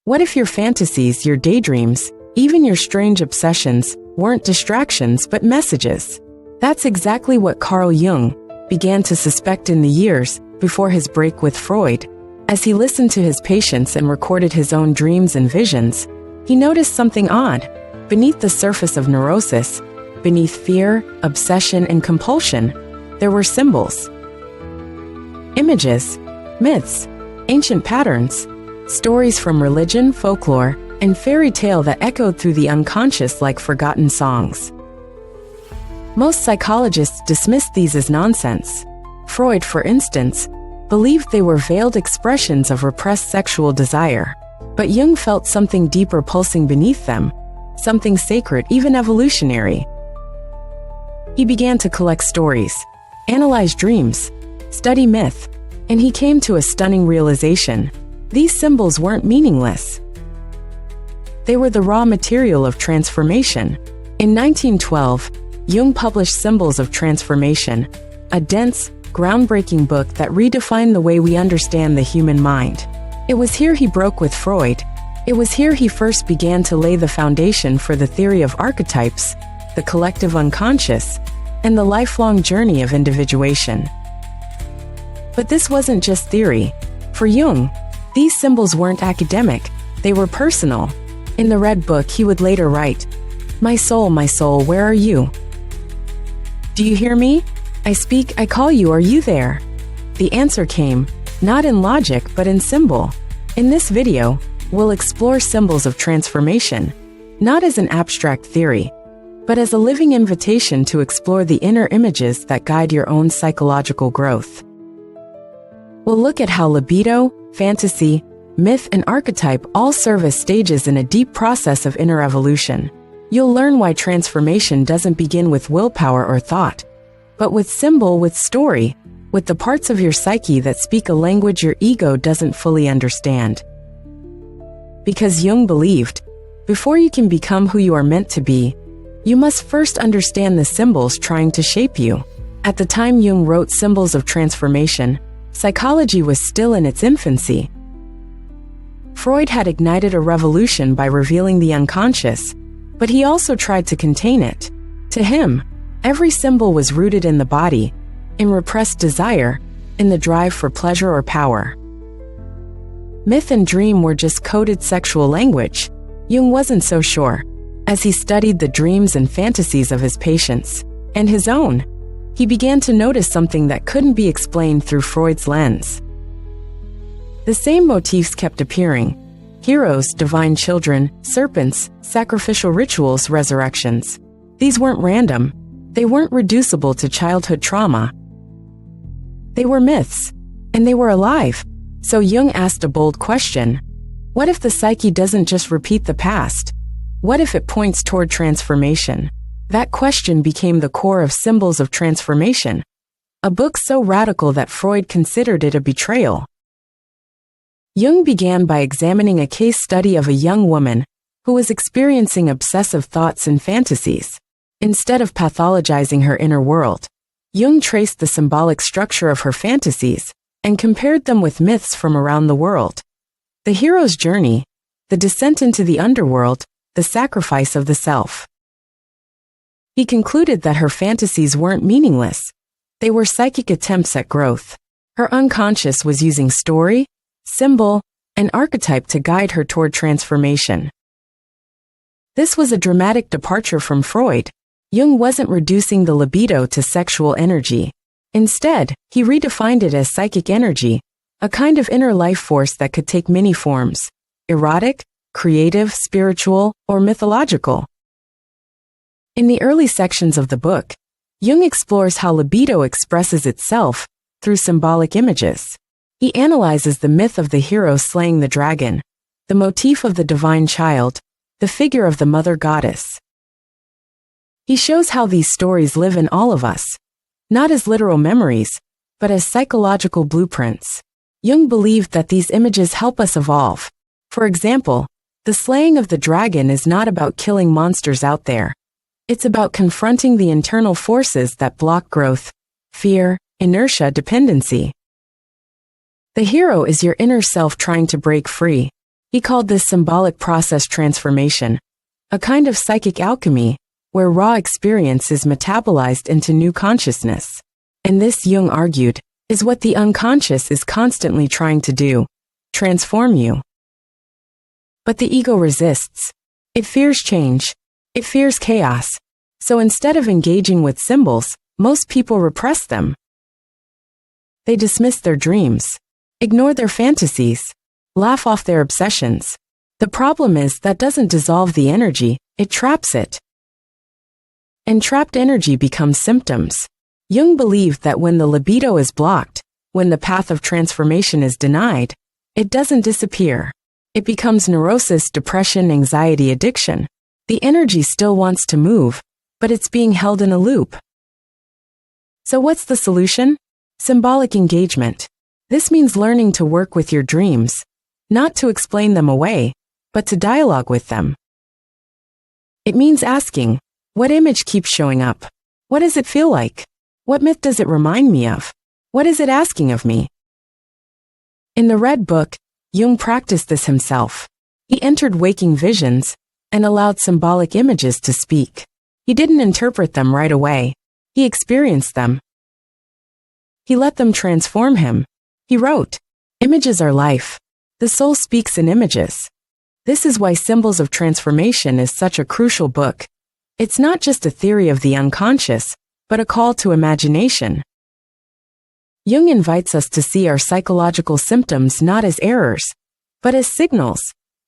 What if your fantasies, your daydreams, even your strange obsessions, weren't distractions but messages? That's exactly what Carl Jung began to suspect in the years before his break with Freud. As he listened to his patients and recorded his own dreams and visions, he noticed something odd. Beneath the surface of neurosis, beneath fear, obsession, and compulsion, there were symbols. Images, myths, ancient patterns, stories from religion, folklore, and fairy tale that echoed through the unconscious like forgotten songs. Most psychologists dismissed these as nonsense. Freud, for instance, believed they were veiled expressions of repressed sexual desire. But Jung felt something deeper pulsing beneath them, something sacred, even evolutionary. He began to collect stories, analyze dreams, study myth, and he came to a stunning realization. These symbols weren't meaningless. They were the raw material of transformation. In 1912, Jung published Symbols of Transformation, a dense, groundbreaking book that redefined the way we understand the human mind. It was here he broke with Freud. It was here he first began to lay the foundation for the theory of archetypes, the collective unconscious, and the lifelong journey of individuation. But this wasn't just theory. For Jung, these symbols weren't academic, they were personal. In the Red Book, he would later write, my soul, where are you? Do you hear me? I speak, I call you, are you there? The answer came, not in logic but in symbol. In this video, we'll explore symbols of transformation, not as an abstract theory, but as a living invitation to explore the inner images that guide your own psychological growth. We'll look at how libido, fantasy, myth, and archetype all serve as stages in a deep process of inner evolution. You'll learn why transformation doesn't begin with willpower or thought, but with symbol, with story, with the parts of your psyche that speak a language your ego doesn't fully understand. Because Jung believed, before you can become who you are meant to be, you must first understand the symbols trying to shape you. At the time Jung wrote Symbols of Transformation, psychology was still in its infancy. Freud had ignited a revolution by revealing the unconscious, but he also tried to contain it. To him, every symbol was rooted in the body, in repressed desire, in the drive for pleasure or power. Myth and dream were just coded sexual language. Jung wasn't so sure. As he studied the dreams and fantasies of his patients, and his own, he began to notice something that couldn't be explained through Freud's lens. The same motifs kept appearing: heroes, divine children, serpents, sacrificial rituals, resurrections. These weren't random. They weren't reducible to childhood trauma. They were myths, and they were alive. So Jung asked a bold question. What if the psyche doesn't just repeat the past? What if it points toward transformation? That question became the core of Symbols of Transformation, a book so radical that Freud considered it a betrayal. Jung began by examining a case study of a young woman who was experiencing obsessive thoughts and fantasies. Instead of pathologizing her inner world, Jung traced the symbolic structure of her fantasies and compared them with myths from around the world. The hero's journey, the descent into the underworld, the sacrifice of the self. He concluded that her fantasies weren't meaningless. They were psychic attempts at growth. Her unconscious was using story, symbol, and archetype to guide her toward transformation. This was a dramatic departure from Freud. Jung wasn't reducing the libido to sexual energy. Instead, he redefined it as psychic energy, a kind of inner life force that could take many forms: erotic, creative, spiritual, or mythological. In the early sections of the book, Jung explores how libido expresses itself through symbolic images. He analyzes the myth of the hero slaying the dragon, the motif of the divine child, the figure of the mother goddess. He shows how these stories live in all of us, not as literal memories, but as psychological blueprints. Jung believed that these images help us evolve. For example, the slaying of the dragon is not about killing monsters out there. It's about confronting the internal forces that block growth: fear, inertia, dependency. The hero is your inner self trying to break free. He called this symbolic process transformation, a kind of psychic alchemy, where raw experience is metabolized into new consciousness. And this, Jung argued, is what the unconscious is constantly trying to do: transform you. But the ego resists. It fears change. It fears chaos. So instead of engaging with symbols, most people repress them. They dismiss their dreams, ignore their fantasies, laugh off their obsessions. The problem is that doesn't dissolve the energy, it traps it. And trapped energy becomes symptoms. Jung believed that when the libido is blocked, when the path of transformation is denied, it doesn't disappear. It becomes neurosis, depression, anxiety, addiction. The energy still wants to move, but it's being held in a loop. So what's the solution? Symbolic engagement. This means learning to work with your dreams, not to explain them away, but to dialogue with them. It means asking, what image keeps showing up? What does it feel like? What myth does it remind me of? What is it asking of me? In the Red Book, Jung practiced this himself. He entered waking visions and allowed symbolic images to speak. He didn't interpret them right away. He experienced them. He let them transform him. He wrote, "Images are life. The soul speaks in images." This is why Symbols of Transformation is such a crucial book. It's not just a theory of the unconscious, but a call to imagination. Jung invites us to see our psychological symptoms not as errors, but as signals,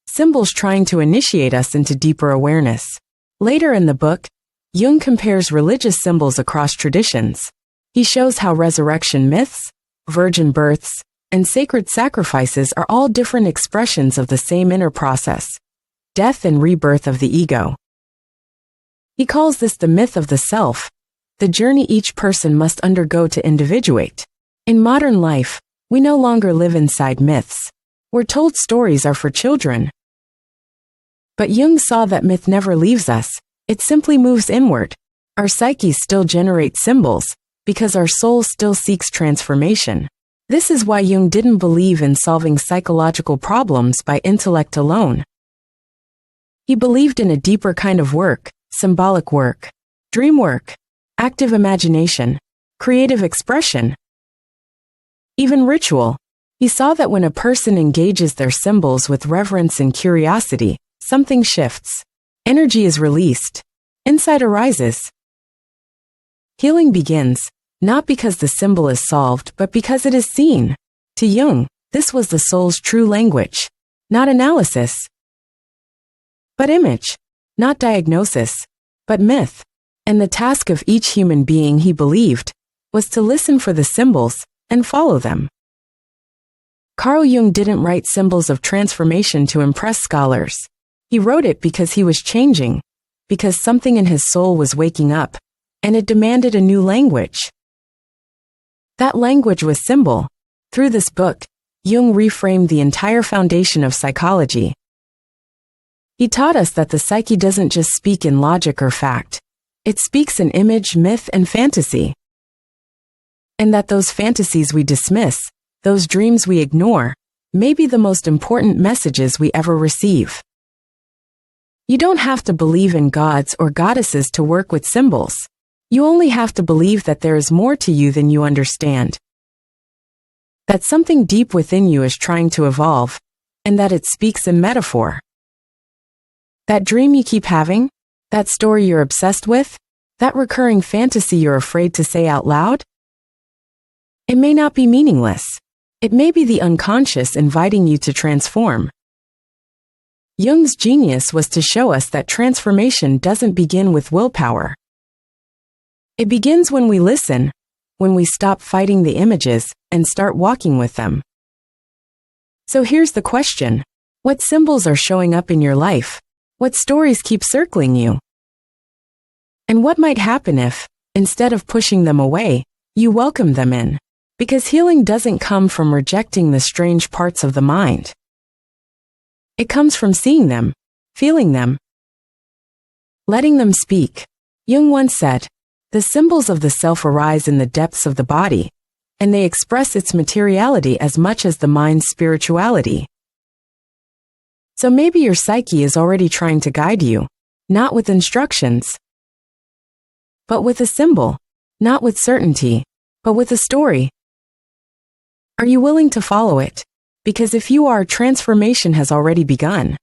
symbols trying to initiate us into deeper awareness. Later in the book, Jung compares religious symbols across traditions. He shows how resurrection myths, virgin births, and sacred sacrifices are all different expressions of the same inner process: death and rebirth of the ego. He calls this the myth of the self, the journey each person must undergo to individuate. In modern life, we no longer live inside myths. We're told stories are for children. But Jung saw that myth never leaves us, it simply moves inward. Our psyches still generate symbols, because our soul still seeks transformation. This is why Jung didn't believe in solving psychological problems by intellect alone. He believed in a deeper kind of work: symbolic work, dream work, active imagination, creative expression, even ritual. He saw that when a person engages their symbols with reverence and curiosity, something shifts. Energy is released. Insight arises. Healing begins, not because the symbol is solved, but because it is seen. To Jung, this was the soul's true language. Not analysis, but image. Not diagnosis, but myth. And the task of each human being, he believed, was to listen for the symbols and follow them. Carl Jung didn't write Symbols of Transformation to impress scholars. He wrote it because he was changing, because something in his soul was waking up, and it demanded a new language. That language was symbol. Through this book, Jung reframed the entire foundation of psychology. He taught us that the psyche doesn't just speak in logic or fact. It speaks in image, myth, and fantasy. And that those fantasies we dismiss, those dreams we ignore, may be the most important messages we ever receive. You don't have to believe in gods or goddesses to work with symbols. You only have to believe that there is more to you than you understand. That something deep within you is trying to evolve, and that it speaks in metaphor. That dream you keep having, that story you're obsessed with, that recurring fantasy you're afraid to say out loud, it may not be meaningless. It may be the unconscious inviting you to transform. Jung's genius was to show us that transformation doesn't begin with willpower. It begins when we listen, when we stop fighting the images and start walking with them. So here's the question: what symbols are showing up in your life? What stories keep circling you? And what might happen if, instead of pushing them away, you welcome them in? Because healing doesn't come from rejecting the strange parts of the mind. It comes from seeing them, feeling them, letting them speak. Jung once said, "The symbols of the self arise in the depths of the body, and they express its materiality as much as the mind's spirituality." So maybe your psyche is already trying to guide you, not with instructions, but with a symbol, not with certainty, but with a story. Are you willing to follow it? Because if you are, transformation has already begun.